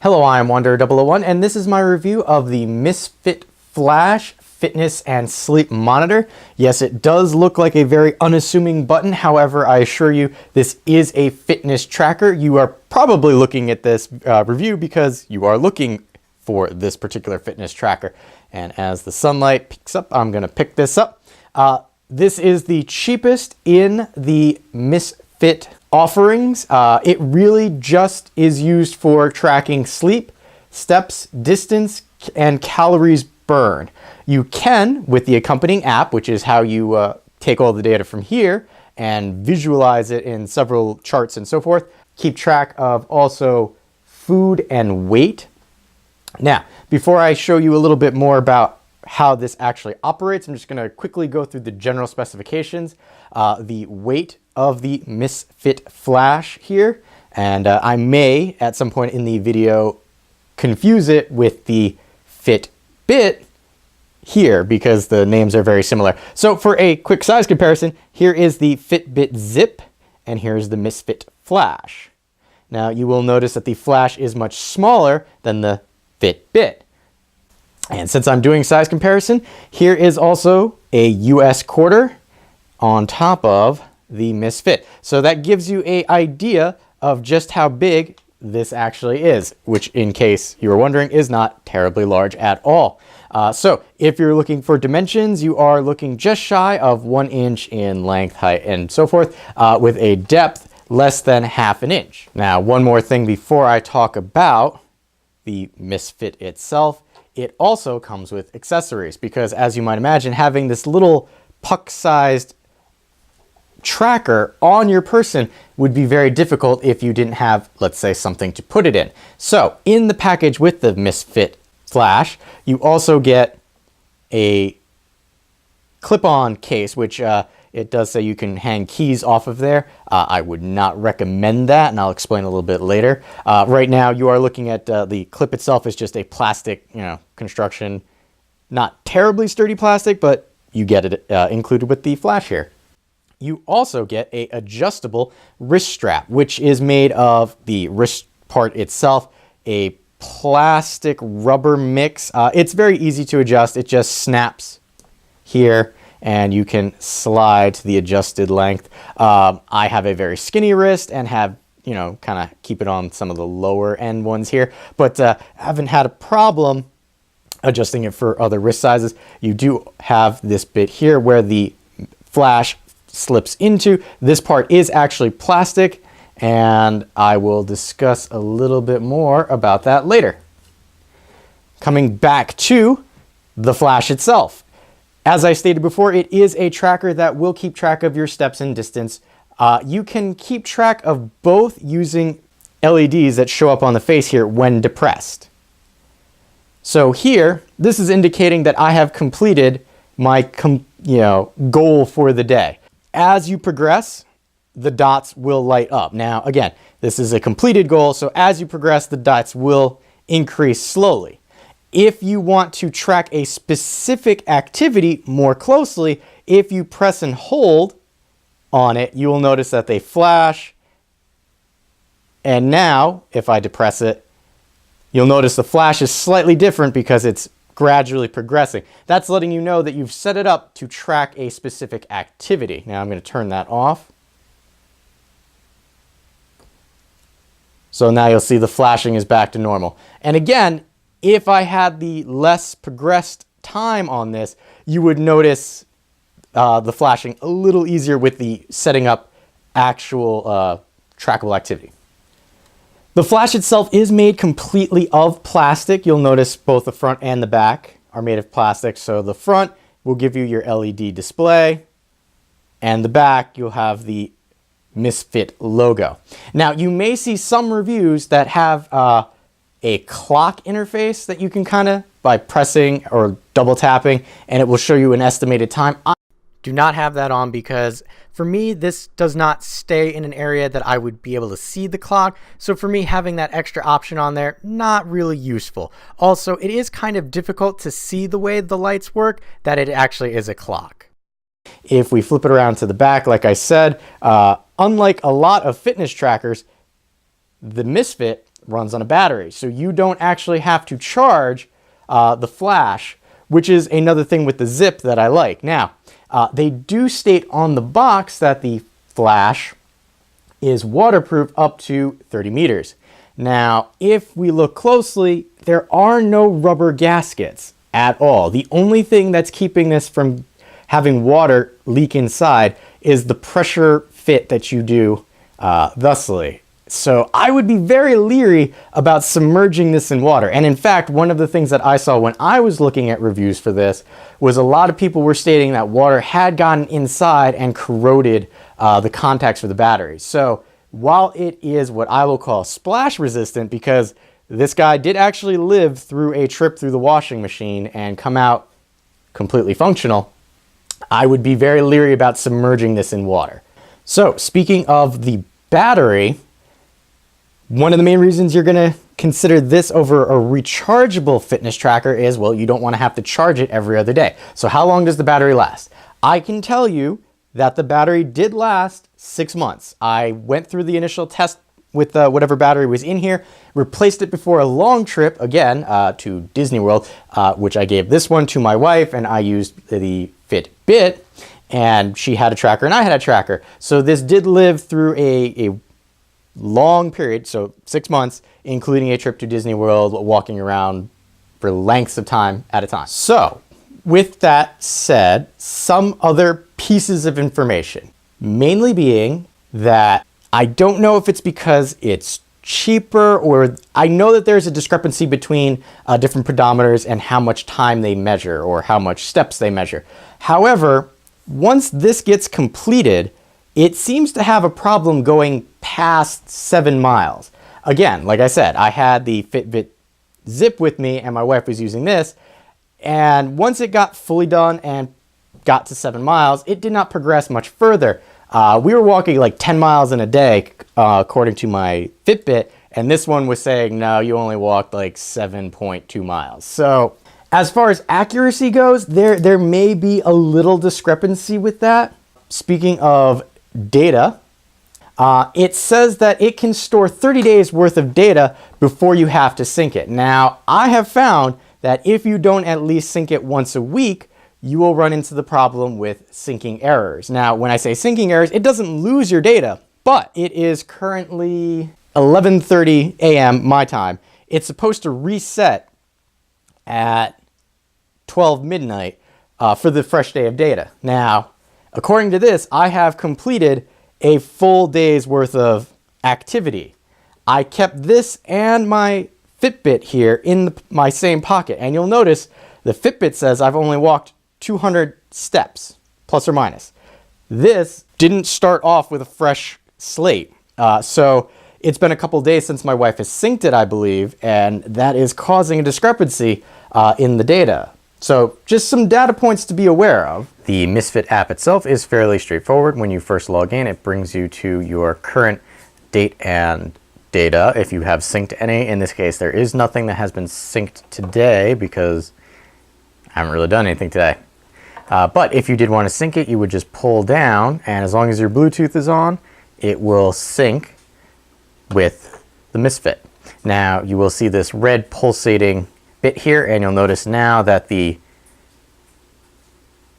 Hello, I am Wanderer001 and this is my review of the Misfit Flash Fitness and Sleep Monitor. Yes, it does look like a very unassuming button. However, I assure you this is a fitness tracker. You are probably looking at this review because you are looking for this particular fitness tracker. And as the sunlight peeks up, I'm going to pick this up. This is the cheapest in the Misfit offerings. It really just is used for tracking sleep, steps, distance, and calories burned. You can, with the accompanying app, which is how you take all the data from here and visualize it in several charts and so forth, keep track of also food and weight. Now, before I show you a little bit more about how this actually operates, I'm just going to quickly go through the general specifications. The weight of the Misfit Flash here, and I may at some point in the video confuse it with the Fitbit here because the names are very similar. So for a quick size comparison, here is the Fitbit Zip and here's the Misfit Flash. Now you will notice that the Flash is much smaller than the Fitbit. And since I'm doing size comparison, here is also a US quarter on top of the Misfit. So that gives you an idea of just how big this actually is, which in case you were wondering is not terribly large at all. So if you're looking for dimensions, you are looking just shy of 1 inch in length, height, and so forth, with a depth less than ½ an inch. Now, one more thing before I talk about the Misfit itself, it also comes with accessories because, as you might imagine, having this little puck-sized tracker on your person would be very difficult if you didn't have, let's say, something to put it in. So in the package with the Misfit Flash, you also get a clip-on case, which it does say you can hang keys off of there. I would not recommend that, and I'll explain a little bit later. Right now, you are looking at the clip itself is just a plastic, construction, not terribly sturdy plastic, but you get it included with the Flash here. You also get a adjustable wrist strap, which is made of the wrist part itself, a plastic rubber mix. It's very easy to adjust. It just snaps here and you can slide to the adjusted length. I have a very skinny wrist and have, kind of keep it on some of the lower end ones here, but haven't had a problem adjusting it for other wrist sizes. You do have this bit here where the Flash slips into. This part is actually plastic, and I will discuss a little bit more about that later. Coming back to the Flash itself. As I stated before, it is a tracker that will keep track of your steps and distance. You can keep track of both using LEDs that show up on the face here when depressed. So here, this is indicating that I have completed my goal for the day. As you progress, the dots will light up. Now, again, this is a completed goal, so as you progress, the dots will increase slowly. If you want to track a specific activity more closely, if you press and hold on it, you will notice that they flash. And now, if I depress it, you'll notice the flash is slightly different because it's gradually progressing. That's letting you know that you've set it up to track a specific activity. Now I'm going to turn that off. So now you'll see the flashing is back to normal. And again, if I had the less progressed time on this, you would notice the flashing a little easier with the setting up actual trackable activity. The Flash itself is made completely of plastic. You'll notice both the front and the back are made of plastic. So the front will give you your LED display, and the back you'll have the Misfit logo. Now you may see some reviews that have a clock interface that you can by pressing or double tapping, and it will show you an estimated time. I do not have that on because for me, this does not stay in an area that I would be able to see the clock. So for me, having that extra option on there, not really useful. Also, it is kind of difficult to see the way the lights work, that it actually is a clock. If we flip it around to the back, like I said, unlike a lot of fitness trackers, the Misfit runs on a battery. So you don't actually have to charge the flash, which is another thing with the Zip that I like. Now, they do state on the box that the flash is waterproof up to 30 meters. Now, if we look closely, there are no rubber gaskets at all. The only thing that's keeping this from having water leak inside is the pressure fit that you do thusly. So I would be very leery about submerging this in water. And in fact, one of the things that I saw when I was looking at reviews for this was a lot of people were stating that water had gotten inside and corroded the contacts for the battery. So while it is what I will call splash resistant, because this guy did actually live through a trip through the washing machine and come out completely functional, I would be very leery about submerging this in water. So speaking of the battery, one of the main reasons you're going to consider this over a rechargeable fitness tracker is, well, you don't want to have to charge it every other day. So how long does the battery last? I can tell you that the battery did last 6 months. I went through the initial test with whatever battery was in here, replaced it before a long trip, again, to Disney World, which I gave this one to my wife, and I used the Fitbit, and she had a tracker and I had a tracker. So this did live through a long period, so 6 months, including a trip to Disney World, walking around for lengths of time at a time. So with that said, some other pieces of information, mainly being that I don't know if it's because it's cheaper, or I know that there's a discrepancy between different pedometers and how much time they measure or how much steps they measure. However, once this gets completed, it seems to have a problem going past 7 miles. Again, like I said, I had the Fitbit Zip with me and my wife was using this. And once it got fully done and got to 7 miles, it did not progress much further. We were walking like 10 miles in a day, according to my Fitbit. And this one was saying, no, you only walked like 7.2 miles. So as far as accuracy goes, there may be a little discrepancy with that. Speaking of data, it says that it can store 30 days worth of data before you have to sync it. Now, I have found that if you don't at least sync it once a week, you will run into the problem with syncing errors. Now, when I say syncing errors, it doesn't lose your data, but it is currently 11:30 a.m. my time. It's supposed to reset at 12 midnight for the fresh day of data. Now, according to this, I have completed a full day's worth of activity. I kept this and my Fitbit here in my same pocket. And you'll notice the Fitbit says I've only walked 200 steps, plus or minus. This didn't start off with a fresh slate. So it's been a couple days since my wife has synced it, I believe, and that is causing a discrepancy in the data. So just some data points to be aware of. The Misfit app itself is fairly straightforward. When you first log in, it brings you to your current date and data. If you have synced any, in this case, there is nothing that has been synced today because I haven't really done anything today. But if you did want to sync it, you would just pull down, and as long as your Bluetooth is on, it will sync with the Misfit. Now, you will see this red pulsating bit here, and you'll notice now that the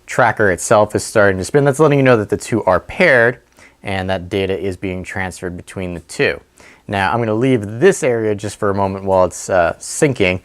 tracker itself is starting to spin. That's letting you know that the two are paired and that data is being transferred between the two. Now, I'm going to leave this area just for a moment while it's syncing.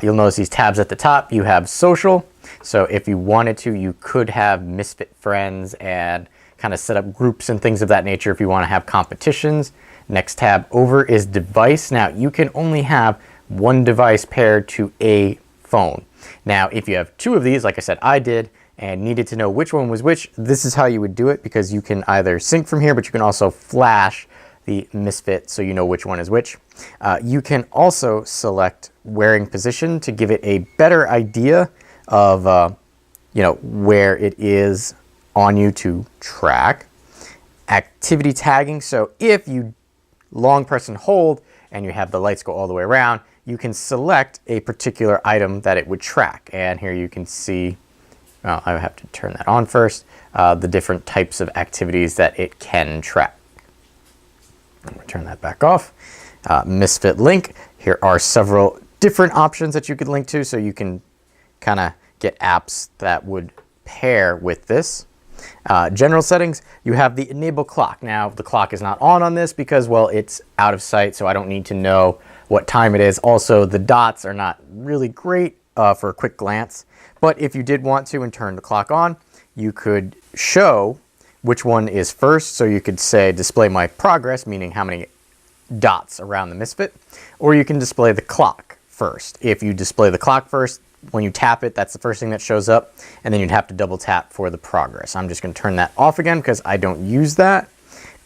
You'll notice these tabs at the top. You have social. So if you wanted to, you could have Misfit friends and kind of set up groups and things of that nature if you want to have competitions. Next tab over is device. Now, you can only have one device paired to a phone. Now, if you have two of these, like I said, I did, and needed to know which one was which, this is how you would do it, because you can either sync from here, but you can also flash the Misfit so you know which one is which. You can also select wearing position to give it a better idea of where it is on you to track. Activity tagging, so if you long press and hold and you have the lights go all the way around, you can select a particular item that it would track. And here you can see, well, I have to turn that on first, the different types of activities that it can track. I'm going to turn that back off. Misfit link. Here are several different options that you could link to, so you can kind of get apps that would pair with this. General settings, you have the enable clock. Now, the clock is not on this because, well, it's out of sight, so I don't need to know what time it is. Also, the dots are not really great for a quick glance. But if you did want to and turn the clock on, you could show which one is first. So you could say display my progress, meaning how many dots around the Misfit, or you can display the clock first. If you display the clock first, when you tap it, that's the first thing that shows up, and then you'd have to double tap for the progress. I'm just going to turn that off again because I don't use that.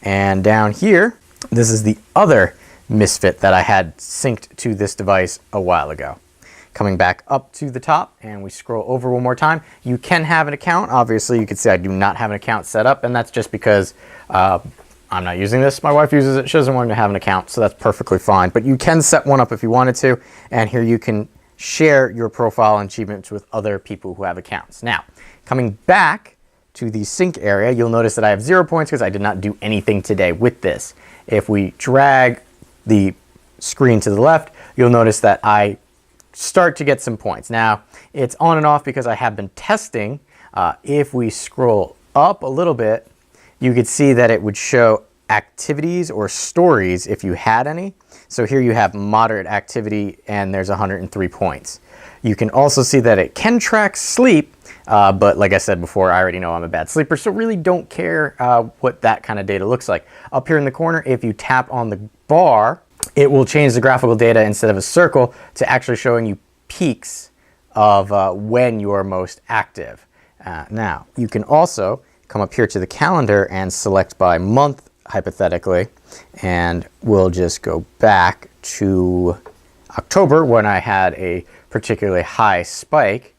And down here, this is the other Misfit that I had synced to this device a while ago. Coming back up to the top, and we scroll over one more time. You can have an account. Obviously, you could say I do not have an account set up, and that's just because I'm not using this. My wife uses it. She doesn't want me to have an account, so that's perfectly fine. But you can set one up if you wanted to, and here you can share your profile and achievements with other people who have accounts. Now, coming back to the sync area, you'll notice that I have 0 points because I did not do anything today with this. If we drag the screen to the left, you'll notice that I start to get some points. Now, it's on and off because I have been testing. If we scroll up a little bit, you could see that it would show activities or stories if you had any. So here you have moderate activity, and there's 103 points. You can also see that it can track sleep, but like I said before, I already know I'm a bad sleeper, so really don't care what that kind of data looks like. Up here in the corner, if you tap on the bar, it will change the graphical data instead of a circle to actually showing you peaks of when you are most active. Now, you can also come up here to the calendar and select by month, hypothetically, and we'll just go back to October when I had a particularly high spike,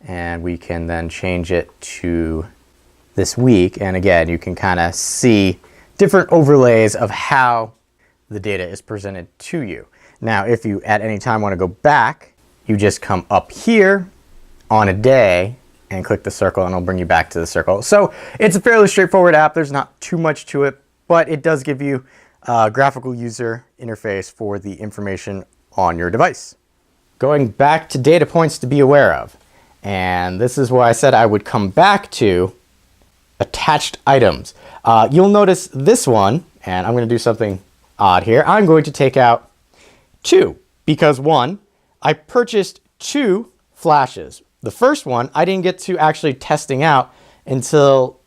and we can then change it to this week. And again, you can kind of see different overlays of how the data is presented to you. Now, if you at any time want to go back, you just come up here on a day and click the circle, and it'll bring you back to the circle. So it's a fairly straightforward app. There's not too much to it, but it does give you a graphical user interface for the information on your device. Going back to data points to be aware of, and this is where I said I would come back to attached items. You'll notice this one, and I'm going to do something odd here. I'm going to take out 2 because 1, I purchased 2 flashes. The first one I didn't get to actually testing out until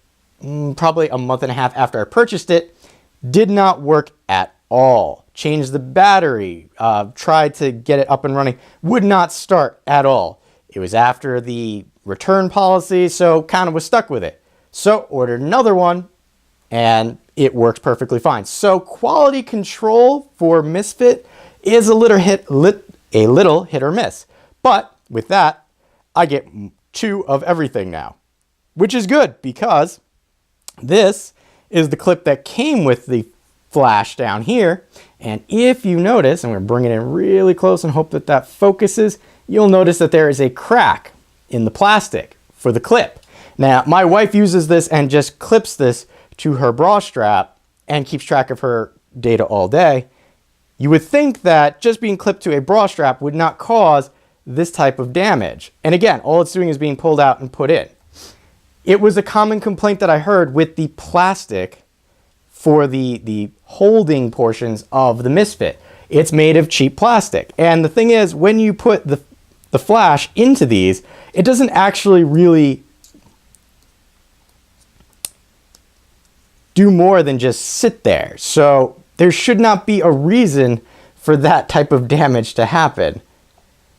probably a month and a half after I purchased it. Did not work at all. Changed the battery, tried to get it up and running, would not start at all. It was after the return policy, so kind of was stuck with it. So ordered another one, and it works perfectly fine. So quality control for Misfit is a little hit or miss. But with that, I get 2 of everything now, which is good because this is the clip that came with the flash down here. And if you notice, and we're bringing it in really close and hope that that focuses, you'll notice that there is a crack in the plastic for the clip. Now, my wife uses this and just clips this to her bra strap and keeps track of her data all day. You would think that just being clipped to a bra strap would not cause this type of damage. And again, all it's doing is being pulled out and put in. It was a common complaint that I heard with the plastic for the holding portions of the Misfit. It's made of cheap plastic. And the thing is, when you put the flash into these, it doesn't actually really do more than just sit there. So there should not be a reason for that type of damage to happen.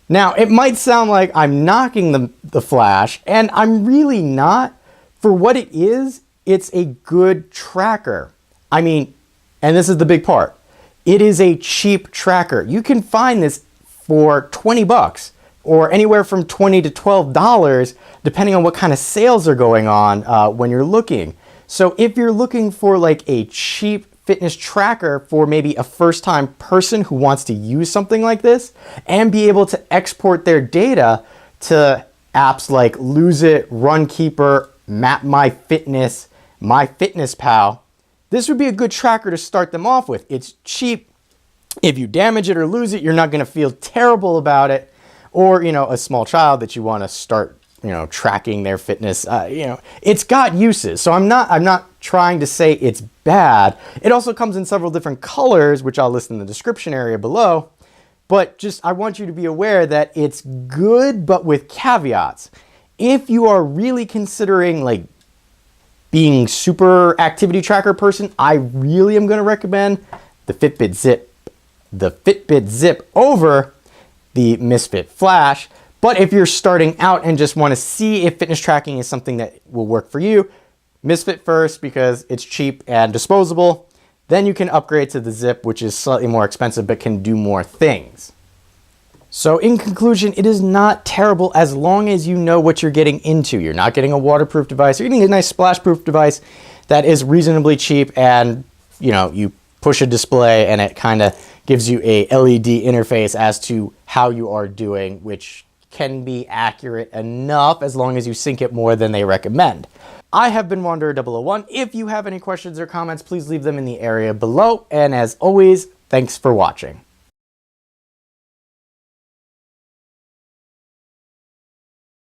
Now, it might sound like I'm knocking the flash, and I'm really not. For what it is, it's a good tracker. I mean, and this is the big part, it is a cheap tracker. You can find this for 20 bucks or anywhere from $20 to $12, depending on what kind of sales are going on when you're looking. So if you're looking for like a cheap fitness tracker for maybe a first-time person who wants to use something like this and be able to export their data to apps like Lose It, Runkeeper, Map My Fitness, MyFitnessPal, this would be a good tracker to start them off with. It's cheap, If you damage it or lose it, you're not going to feel terrible about it. Or, you know, a small child that you want to start, you know, tracking their fitness, you know, it's got uses. So I'm not trying to say it's bad. It also comes in several different colors, which I'll list in the description area below. But just, I want you to be aware that it's good, but with caveats. If you are really considering like being super activity tracker person, I really am going to recommend the Fitbit Zip over the Misfit Flash. But if you're starting out and just want to see if fitness tracking is something that will work for you, Misfit first because it's cheap and disposable. Then you can upgrade to the Zip, which is slightly more expensive but can do more things. So in conclusion, it is not terrible as long as you know what you're getting into. You're not getting a waterproof device. You're getting a nice splash-proof device that is reasonably cheap, and you know, you push a display and it kind of gives you a LED interface as to how you are doing, which can be accurate enough as long as you sync it more than they recommend. I have been Wanderer 001. If you have any questions or comments, please leave them in the area below. And as always, thanks for watching.